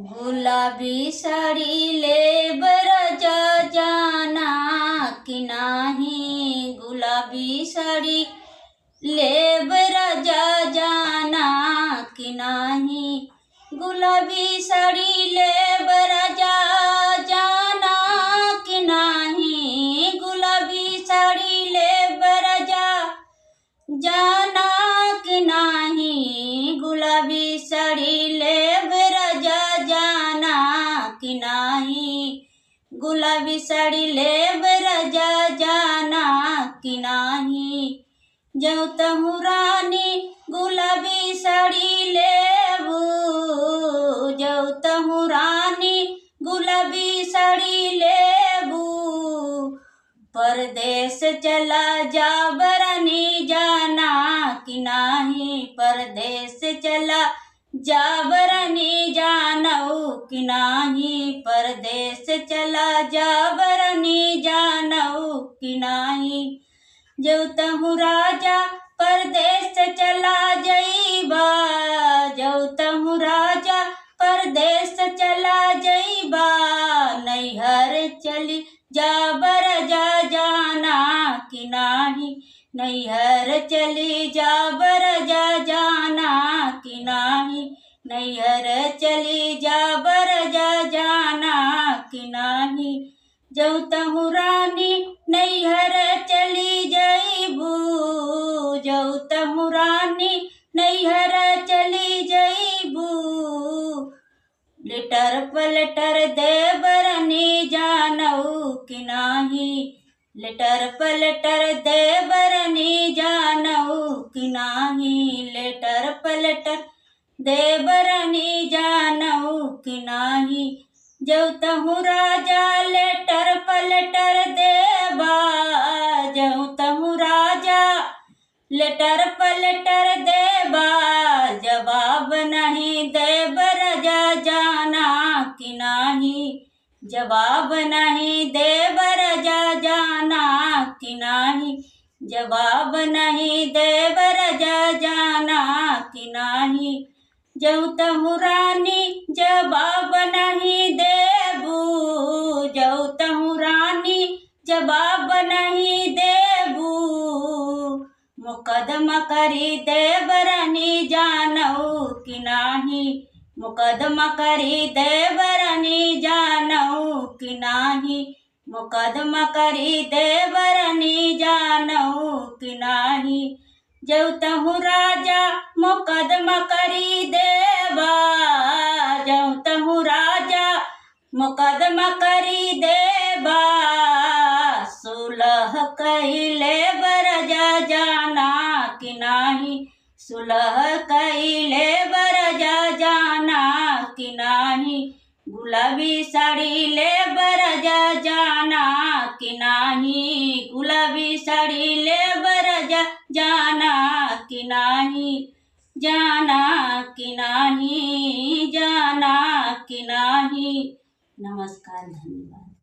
गुलाबी साड़ी ले बरजा जाना कि नाही। गुलाबी साड़ी ले बरजा जाना कि नाही। गुलाबी साड़ी ले बरजा जाना कि नाही। गुलाबी साड़ी ले बरजा जाना कि नाही। गुलाबी साड़ी ले बरजा जाना कि नाही। गुलाबी साड़ी ले बरजा जाना कि नाही। जऊ तहु रानी गुलाबी साड़ी लेबू। जऊ तहु रानी गुलाबी साड़ी लेबू। परदेस चला जा बरनी जाना कि नाही। परदेस चला जा बरनी जानऊ कि नाही। परदेस चला जा बरनी जानऊ कि नाही। जऊ तहु राजा परदेस चला जइबा। जऊ तहु राजा परदेस चला जइबा। नैहर चली जा बरजा जाना कि नाही। नैहर चली जा बरजा जाना कि नाही। नैहर चली जा बरजा जाना कि नाही। जऊ तहु रानी नैहर चली जइबू। जऊ तहु रानी नैहर चली जइबू। लेटर पलटर दे बरनी जानऊ कि नाही। लेटर पलटर दे बरनी जानऊ कि नाही। लेटर पलटर दे बरनी जानऊ कि नाही। जऊ तहु राजा लेटर पलटर देबा। जऊ तहु राजा लेटर पलटर देबा। जवाब नहीं दे बरजा जाना कि नाही। जवाब नहीं दे बरजा जाना कि नाही। जवाब नहीं दे बरजा जाना कि नाही। जऊ तहु रानी जवाब नहीं देबू। जऊ तहु रानी जवाब नहीं देबू। मुकदमा करी दे बरनी जानऊ कि नाही। मुकदमा करी दे बरनी जानऊ कि नाही। मुकदमा करी दे बरनी जानऊ कि नाही। जऊ तहु राजा मुकदमा करी देबा। जऊ तहु राजा मुकदमा करी देबा। सुलह कइले बरजा जाना कि नाही। सुलह कइले बरजा जाना कि नाही। गुलाबी साड़ी ले बरजा जाना कि नाही। गुलाबी साड़ी ले बरजा जाना कि नाही। जाना कि नाही। जाना कि नाही। नमस्कार, धन्यवाद।